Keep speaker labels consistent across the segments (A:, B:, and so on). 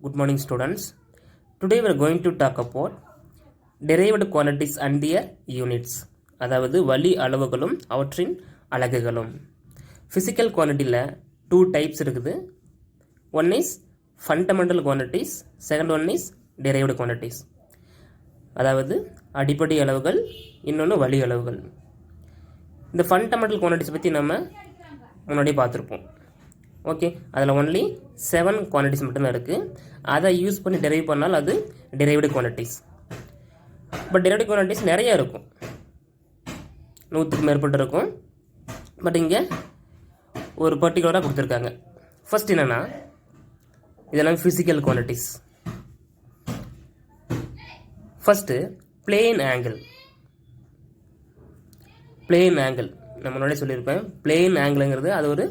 A: Good morning, students. Today we are going to talk about derived quantities and their units. அதாவது வழி அளவுகளும் அவற்றின் அலகுகளும். Physical quantityல two types இருக்குது. One is fundamental quantities, second one is derived quantities. அதாவது அடிப்படை அளவுகள், இன்னொன்று வழி அளவுகள். இந்த fundamental quantities பற்றி நம்ம முன்னாடி பார்த்துருப்போம். ஓகே, அதில் ஒன்லி 7 குவான்டிட்டிஸ் மட்டும்தான் இருக்குது. அதை யூஸ் பண்ணி டெரைவ் பண்ணால் அது derived quantities. But derived quantities நிறைய இருக்கும், 100க்கு மேற்பட்டு இருக்கும். பட் இங்கே ஒரு பர்டிகுலராக கொடுத்துருக்காங்க. ஃபர்ஸ்ட் என்னென்னா, இதெல்லாம் physical quantities. First plane angle. Plane angle நான் முன்னாடி சொல்லியிருப்பேன். பிளேன் ஆங்கிளுங்கிறது அது ஒரு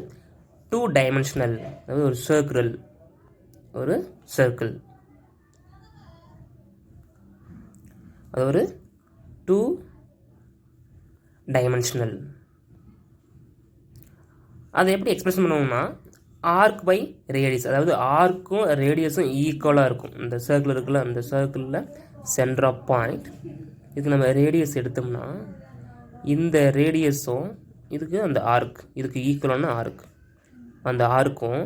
A: 2 டைமென்ஷனல், அதாவது ஒரு சர்க்கிள், அது ஒரு 2 டைமென்ஷனல். அதை எப்படி எக்ஸ்பிரஸ் பண்ணுவோம்னா, ஆர்க் பை ரேடியஸ், அதாவது ஆர்க்கும் ரேடியஸும் ஈக்குவலாக இருக்கும். இந்த சர்க்கிள் இருக்குல்ல, அந்த சர்க்கிளில் சென்டர் ஆஃப் பாயிண்ட், இதுக்கு நம்ம ரேடியஸ் எடுத்தோம்னா இந்த ரேடியஸும் இதுக்கு அந்த ஆர்க், இதுக்கு ஈக்குவலான ஆர்க், அந்த ஆர்க்கும்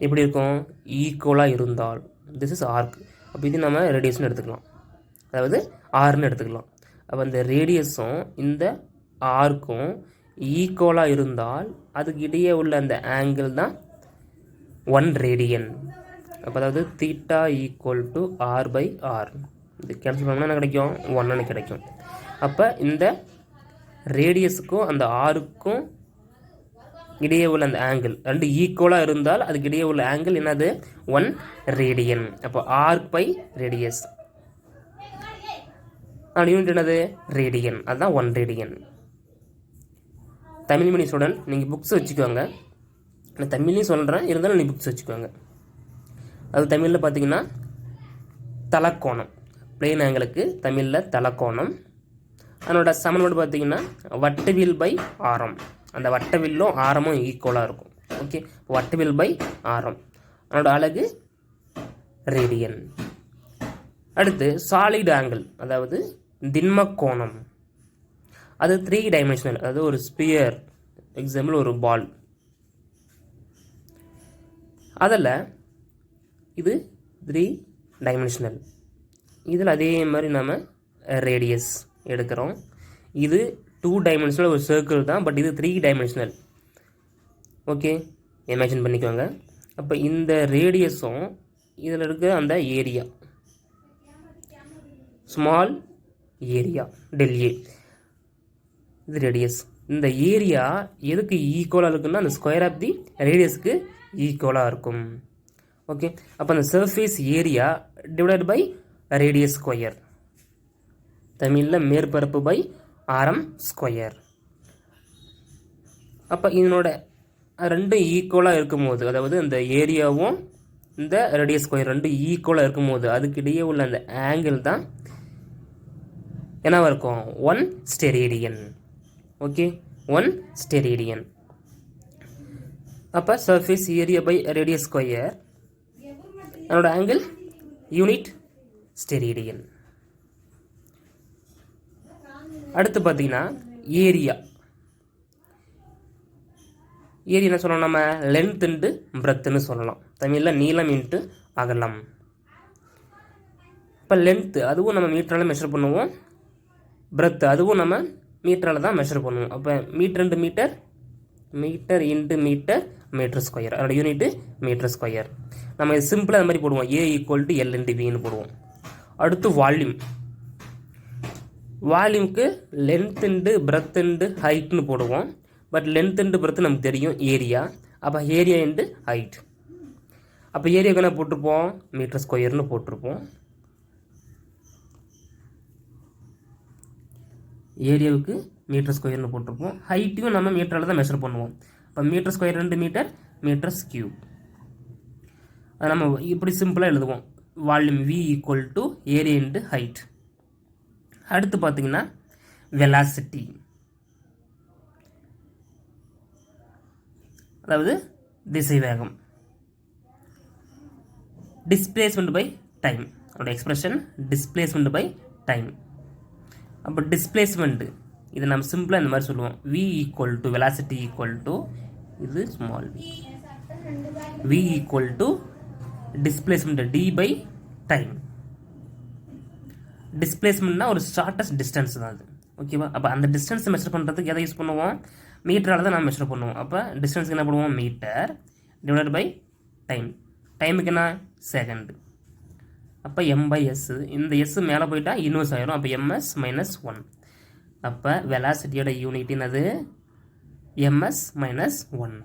A: எப்படி இருக்கும், ஈக்குவலாக இருந்தால் திஸ் இஸ் ஆர்க். அப்போ இது நம்ம ரேடியஸ்னு எடுத்துக்கலாம், அதாவது ஆர்னு எடுத்துக்கலாம். அப்போ அந்த ரேடியஸும் இந்த ஆர்க்கும் ஈக்குவலாக இருந்தால் அதுக்கு இடையே உள்ள அந்த ஆங்கிள் தான் 1 ரேடியன். அப்போ அதாவது தீட்டா ஈக்குவல் டு r/r. இது கேன்சல் பண்ணோம்னா என்ன கிடைக்கும், 1 கிடைக்கும். அப்போ இந்த ரேடியஸுக்கும் அந்த ஆருக்கும் இடையே உள்ள அந்த ஆங்கிள் ரெண்டு ஈக்குவலாக இருந்தால் அதுக்கு இடையே உள்ள ஆங்கிள் என்னது, 1 ரேடியன். அப்போ ஆர்க் பை ரேடியஸ், யூனிட் என்னது, ரேடியன். அதுதான் 1 ரேடியன். தமிழ் மீடியம் ஸ்டூடெண்ட் நீங்கள் புக்ஸ் வச்சுக்கோங்க. நான் தமிழ்லையும் சொல்கிறேன், இருந்தாலும் நீங்கள் புக்ஸ் வச்சுக்கோங்க. அது தமிழில் பார்த்தீங்கன்னா தலக்கோணம், பிளேன் ஆங்கிளுக்கு தமிழில் தலக்கோணம். அதனோட சமன்பாடு பார்த்தீங்கன்னா வட்டவில் பை ஆரம். அந்த வட்டவில்லும் ஆரமும் ஈக்குவலாக இருக்கும். ஓகே, வட்டவில் பை ஆரம், அதனோட அலகு ரேடியன். அடுத்து சாலிட் ஆங்கிள், அதாவது திண்ம கோணம். அது 3 டைமென்ஷனல், அதாவது ஒரு ஸ்பியர், எக்ஸாம்பிள் ஒரு பால். அதில் இது 3 டைமென்ஷனல். இதில் அதே மாதிரி நம்ம ரேடியஸ் எடுக்கிறோம். இது 2 டைமென்ஷனல் ஒரு சர்க்கிள் தான், பட் இது 3 டைமென்ஷனல். ஓகே, இமேஜின் பண்ணிக்கோங்க. அப்போ இந்த ரேடியஸும் இதில் இருக்க அந்த area, small area del A, இது ரேடியஸ். இந்த ஏரியா எதுக்கு ஈக்குவலாக இருக்குன்னா, அந்த ஸ்கொயர் ஆஃப் தி ரேடியஸ்க்கு ஈக்குவலாக இருக்கும். ஓகே, அப்போ அந்த surface area divided by radius square, தமிழில் மேற்பரப்பு பை ஆரம் ஸ்கொயர். அப்போ இதனோட ரெண்டும் ஈக்குவலாக இருக்கும்போது, அதாவது அந்த ஏரியாவும் இந்த ரேடியஸ் ஸ்கொயர் ரெண்டும் ஈக்குவலாக இருக்கும்போது அதுக்கு இடையே உள்ள அந்த ஆங்கிள் தான் என்னவா இருக்கும், 1 ஸ்டெரேடியன். Okay, 1 steradian. அப்போ surface area by radius square, அதனோட ஆங்கிள் யூனிட் ஸ்டெரேடியன். அடுத்து பார்த்தீங்கன்னா ஏரியா. ஏரியா என்ன சொல்லலாம், நம்ம லென்த் இன்ட்டு பிரெத்துன்னு சொல்லலாம். தமிழில் நீளம் இன்ட்டு அகலம். இப்போ லென்த்து அதுவும் நம்ம மீட்டரால் மெஷர் பண்ணுவோம், பிரெத்து அதுவும் நம்ம மீட்டரால் தான் மெஷர் பண்ணுவோம். அப்போ metre into metre, metre into metre, metre square, அதோட யூனிட்டு மீட்டர் ஸ்கொயர். நம்ம இது சிம்பிளாக அது மாதிரி போடுவோம், A = L × Vன்னு போடுவோம். அடுத்து வால்யூம். வால்யூம்க்கு லென்த் இன்ட்டு பிரெத் இன்ட்டு ஹைட்னு போடுவோம். பட் லென்த் இன்ட்டு பிரெத் நமக்கு தெரியும் ஏரியா. அப்போ ஏரியா இன்ட்டு ஹைட். அப்போ ஏரியாவுக்கு என்ன போட்டிருப்போம், மீட்டர் ஸ்கொயர்னு போட்டிருப்போம். ஏரியாவுக்கு மீட்டர் ஸ்கொயர்னு போட்டிருப்போம். ஹைட்டையும் நம்ம மீட்டரால் தான் மெஷர் பண்ணுவோம். இப்போ metre square into metre, metres cube. அது நம்ம இப்படி சிம்பிளாக எழுதுவோம், volume V = area into height. அடுத்து பார்த்தீங்கன்னா வெலாசிட்டி, அதாவது திசை வேகம். Displacement by time. அதோட எக்ஸ்பிரஷன் டிஸ்பிளேஸ்மெண்ட் பை டைம். அப்போ டிஸ்பிளேஸ்மெண்ட் இதை நம்ம சிம்பிளாக இந்த மாதிரி சொல்லுவோம். v equal to velocity equal to இது small v equal to displacement d by time. டிஸ்பிளேஸ்மெண்ட்னா ஒரு ஷார்ட்டஸ்ட் டிஸ்டன்ஸ் தான் அது. ஓகேவா? அப்போ அந்த டிஸ்டன்ஸ் மெஷர் பண்ணுறதுக்கு எதை யூஸ் பண்ணுவோம்? மீட்டரால் தான் நம்ம மெஷர் பண்ணுவோம். அப்போ டிஸ்டன்ஸுக்கு என்ன பண்ணுவோம்? Metre divided by time. டைமுக்கு என்ன? செகண்ட். அப்போ m பை s. இந்த s மேலே போயிட்டா இன்வர்ஸ் ஆயிரும். அப்போ ms மைனஸ் 1. அப்போ வெலாசிட்டியோட யூனிட் என்னது? ms minus 1.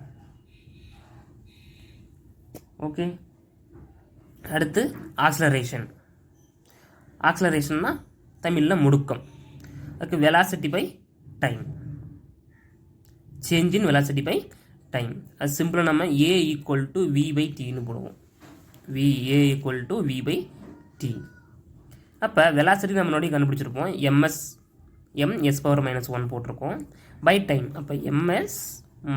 A: ஓகே. அடுத்து ஆக்ஸலரேஷன். ஆக்ஸலரேஷன்னா தமிழில் முடுக்கம். அதுக்கு velocity by time. Change in velocity by time. அது சிம்பிளாக நம்ம a equal to v by டின்னு போடுவோம். a equal to v by t. அப்போ வெலாசிட்டி நம்ம முன்னாடி கண்டுபிடிச்சிருப்போம். ms பவர் மைனஸ் 1 போட்டிருக்கோம் பை டைம். அப்போ ms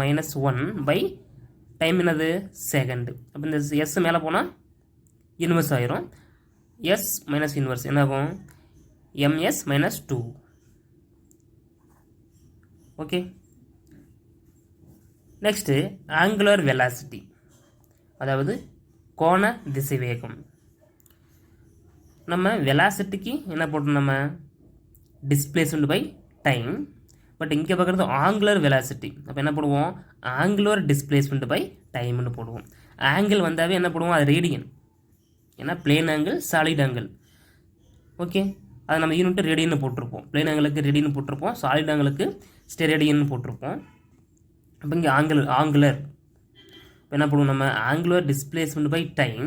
A: மைனஸ் 1 பை டைம் என்னது? செகண்ட். அப்போ இந்த s மேலே போனால் இன்வர்ஸ் ஆயிரும். s மைனஸ் இன்வர்ஸ் என்ன ஆகும்? ms minus 2. Okay. Next angular velocity, அதாவது கோண திசைவேகம். நம்ம வெலாசிட்டிக்கு என்ன போட்டோம்? நம்ம டிஸ்பிளேஸ்மெண்ட் பை டைம். பட் இங்கே பார்க்குறது ஆங்குலர் வெலாசிட்டி. அப்போ என்ன போடுவோம்? ஆங்குலர் டிஸ்பிளேஸ்மெண்ட் பை டைம்னு போடுவோம். ஆங்கிள் வந்தாவே என்ன போடுவோம்? அது ரேடியன். ஏன்னா plane angle, solid angle. Okay. அதை நம்ம யூனிட் ரேடியன்னு போட்டிருப்போம். பிளேன் ஆங்கிளுக்கு ரேடியன் போட்டிருப்போம், சாலிட் ஆங்கிளுக்கு ஸ்டெரேடியன் போட்டிருப்போம். அப்போ இங்கே ஆங்குலர் என்ன பண்ணுவோம்? நம்ம ஆங்குலர் டிஸ்பிளேஸ்மெண்ட் பை டைம்.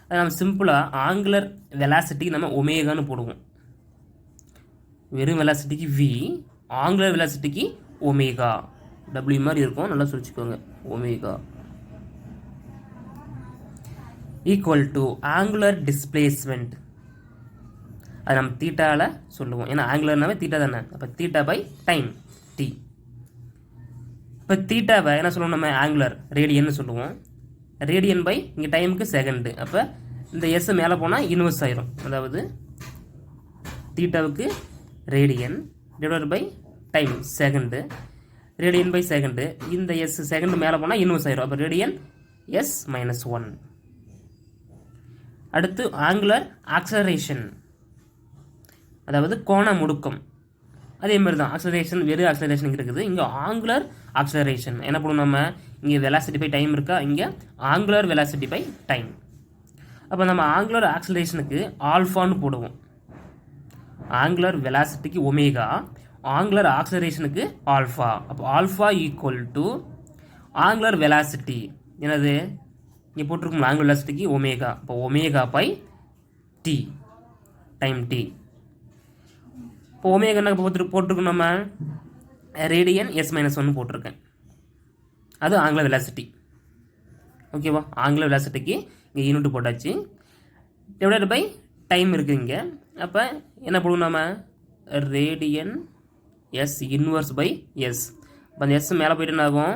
A: அதை நம்ம சிம்பிளாக ஆங்குலர் வெலாசிட்டிக்கு நம்ம ஒமேகான்னு போடுவோம். வெறும் வெலாசிட்டிக்கு v, ஆங்குலர் வெலாசிட்டிக்கு ஒமேகா. w மாதிரி இருக்கும், நல்லா சொல்லிச்சுக்கோங்க. Omega equal to angular displacement. அது நம்ம தீட்டாவில் சொல்லுவோம். ஏன்னா ஆங்குலர்னாவே தீட்டா தானே. அப்போ தீட்டா பை டைம் டி. இப்போ தீட்டாவை என்ன சொல்லுவோம்? நம்ம ஆங்குலர் ரேடியன்னு சொல்லுவோம். ரேடியன் பை இங்கே டைமுக்கு செகண்டு. அப்போ இந்த எஸ் மேலே போனால் இன்வர்ஸ் ஆயிரும். அதாவது தீட்டாவுக்கு radian divide by time second. Radian by second. இந்த எஸ் செகண்டு மேலே போனால் இன்வர்ஸ் ஆயிரும். அப்போ ரேடியன் s மைனஸ் 1. அடுத்து ஆங்குலர் ஆக்ஸலரேஷன், அதாவது கோண முடுக்கம். அதே மாதிரி தான் ஆக்ஸலரேஷன், வெறும் ஆக்ஸலரேஷன் இருக்குது. இங்கே ஆங்குலர் ஆக்ஸலரேஷன் என்ன பண்ணுவோம்? நம்ம இங்கே வெலாசிட்டி பை டைம் இருக்கா, இங்கே ஆங்குலர் வெலாசிட்டி பை டைம். அப்போ நம்ம ஆங்குலர் ஆக்ஸலரேஷனுக்கு ஆல்ஃபான்னு போடுவோம். ஆங்குலர் வெலாசிட்டிக்கு ஒமேகா, ஆங்குலர் ஆக்ஸலரேஷனுக்கு ஆல்ஃபா. அப்போ alpha equal to angular velocity என்னது? இங்கே போட்டிருக்கோம் ஆங்குலர் வெலாசிட்டிக்கு ஒமேகா. அப்போ omega by t time t. இப்போ ஒமேகா என்ன போட்டிருக்கோம்? நம்ம ரேடியன் s மைனஸ் 1 போட்டிருக்கேன். அது ஆங்குலர் வெலாசிட்டி. ஓகேவா? ஆங்குலர் வெலாசிட்டிக்கு இங்கே யூனிட் போட்டாச்சு. டிவைடட் பை டைம் இருக்குது இங்கே. அப்போ என்ன போடுவோம்? நம்ம radian s inverse by s. இப்போ அந்த s மேலே போய்ட்டு என்ன ஆகும்?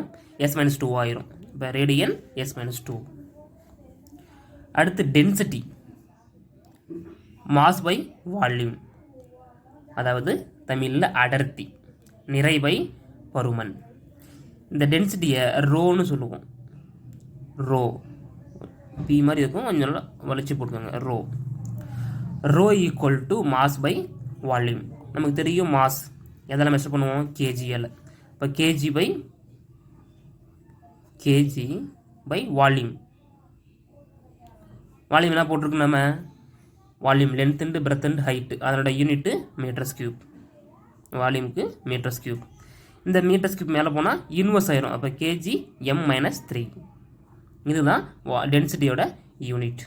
A: s மைனஸ் 2 ஆயிரும். இப்போ ரேடியன் s மைனஸ் 2. அடுத்து டென்சிட்டி, மாஸ் பை வால்யூம், அதாவது தமிழில் அடர்த்தி, நிறை பை பருமன். இந்த டென்சிட்டியை ரோன்னு சொல்லுவோம். ரோ பி மாதிரி இருக்கும், கொஞ்சம் நல்லா வளைச்சி போட்டுக்கோங்க. Rho equal to mass by volume. நமக்கு தெரியும் மாஸ் எதெல்லாம் மெஷர் பண்ணுவோம்? கேஜிஎல். இப்போ கேஜி பை வால்யூம். வால்யூம் என்ன போட்டிருக்கு? நம்ம volume length and breadth and height, அதனோட யூனிட்டு மீட்டர்ஸ் கியூப். வால்யூமுக்கு மீட்டர்ஸ் கியூப். இந்த மீட்டர்ஸ் கியூப் மேலே போனால் இன்வர்ஸ் ஆயிரும். அப்போ கேஜி m மைனஸ் 3. இதுதான் டென்சிட்டியோட யூனிட்.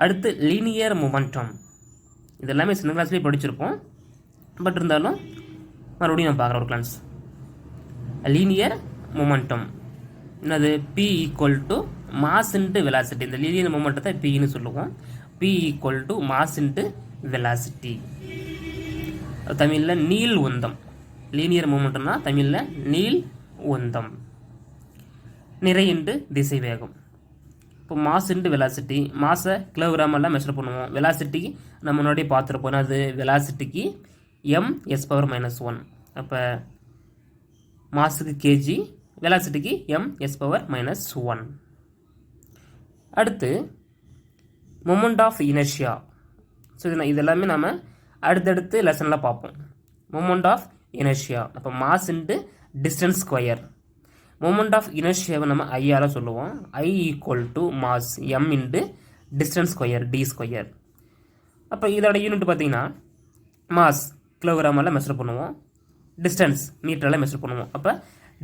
A: அடுத்து லீனியர் மொமெண்டம். இதெல்லாமே சின்ன கிளாஸ்லேயே படிச்சிருப்போம். பட் இருந்தாலும் மறுபடியும் நான் பார்க்குற ஒரு கிளாஸ். லீனியர் மொமெண்டம் என்னது? p equal to mass into velocity. இந்த லீனியர் மொமெண்டத்தை பின்னு சொல்லுவோம். p equal to mass into velocity. தமிழில் நீள் உந்தம். லீனியர் மொமெண்டம்னா தமிழில் நீள் உந்தம். நிறை இன்ட்டு திசை வேகம். இப்போ மாஸ் இன்ட்டு வெலாசிட்டி, மாஸை கிலோகிராமெல்லாம் மெஷர் பண்ணுவோம். வெலாசிட்டிக்கு நம்ம முன்னாடியே பார்த்துருப்போம், அது வெலாசிட்டிக்கு m⁻⁻1. அப்போ மாஸுக்கு கேஜி, வெலாசிட்டிக்கு m⁻⁻1. அடுத்து மொமெண்ட் ஆஃப் இனர்ஷியா. ஸோ இது எல்லாமே நம்ம அடுத்தடுத்து லெசனில் பார்ப்போம். மொமெண்ட் ஆஃப் இனர்ஷியா, அப்போ mass into distance square. Moment of இனர்ஷியாவை நம்ம ஐயால் சொல்லுவோம். I = mass m into distance square d square. அப்போ இதோட யூனிட் பார்த்தீங்கன்னா மாஸ் கிலோகிராமால் மெஷர் பண்ணுவோம், டிஸ்டன்ஸ் மீட்டரால் மெஷர் பண்ணுவோம். அப்போ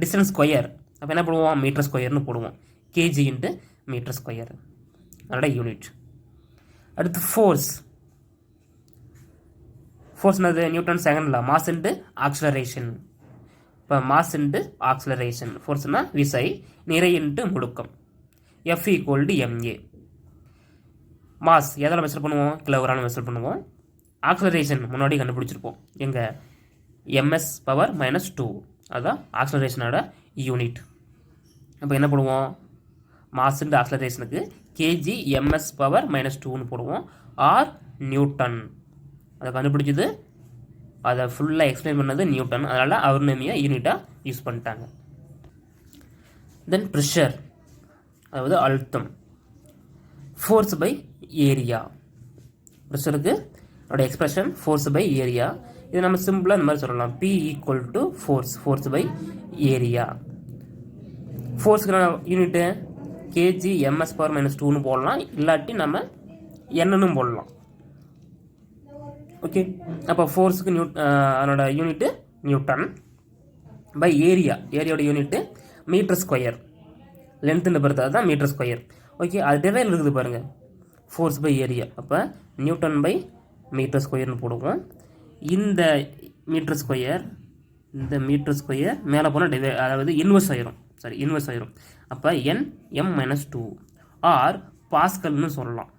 A: டிஸ்டன்ஸ் ஸ்கொயர், அப்போ என்ன போடுவோம், மீட்டர் ஸ்கொயர்னு போடுவோம். கேஜி இன்ட்டு மீட்டர் ஸ்கொயர் அதோட யூனிட். அடுத்து ஃபோர்ஸ். ஃபோர்ஸ்னது Newton second law, mass into acceleration. இப்போ மாஸ் இன்ட்டு ஆக்ஸலரேஷன், ஃபோர்ஸ்னால் விசை, நிறை இன்ட்டு முடுக்கம். F = ma. மாஸ் எதால் மெஷர் பண்ணுவோம், கிலோகிராம் மெஷர் பண்ணுவோம். ஆக்ஸலரேஷன் முன்னாடி கண்டுபிடிச்சிருப்போம், எங்கள் ms⁻⁻2, அதுதான் ஆக்ஸலரேஷனோட யூனிட். அப்போ என்ன பண்ணுவோம், மாஸ் இன்ட்டு ஆக்ஸலரேஷனுக்கு கேஜி ms⁻⁻2ன்னு போடுவோம். ஆர் நியூட்டன், அதை கண்டுபிடிச்சது, அதை ஃபுல்லாக எக்ஸ்பிளைன் பண்ணது நியூட்டன், அதனால் அவர் நேமியை யூனிட்டாக யூஸ் பண்ணிட்டாங்க. தென் ப்ரெஷர், அதாவது அழுத்தம். Force by area. ப்ரெஷருக்கு அதோட எக்ஸ்பிரஷன் ஃபோர்ஸ் பை ஏரியா. இது நம்ம சிம்பிளாக இந்த மாதிரி சொல்லலாம், P = ஃபோர்ஸ் பை ஏரியா. ஃபோர்ஸுக்கு யூனிட்டு கேஜி ms⁻⁻2ன்னு போடலாம், இல்லாட்டி நம்ம என்னன்னு போடலாம். ஓகே, அப்போ ஃபோர்ஸுக்கு அதனோட யூனிட்டு நியூட்டன் பை ஏரியா. ஏரியாவோட யூனிட்டு மீட்டர் ஸ்கொயர். லென்த்துன்னு பொறுத்தது தான் மீட்டர் ஸ்கொயர். ஓகே, அது டிரைவில் இருக்குது பாருங்கள், ஃபோர்ஸ் பை ஏரியா. அப்போ நியூட்டன் பை மீட்டர் ஸ்கொயர்னு போடுவோம். இந்த மீட்டர் ஸ்கொயர் மேலே போனால் அதாவது இன்வெர்ஸ் ஆயிரும். அப்போ n m-2 ஆர் பாஸ்கல்னு சொல்லலாம்.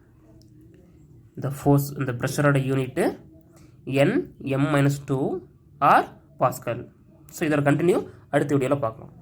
A: இந்த ஃபோர்ஸ், இந்த ப்ரெஷரோட unit n m-2 or pascal. So இதோட கண்டினியூ அடுத்த வீடியோவில் பார்க்கலாம்.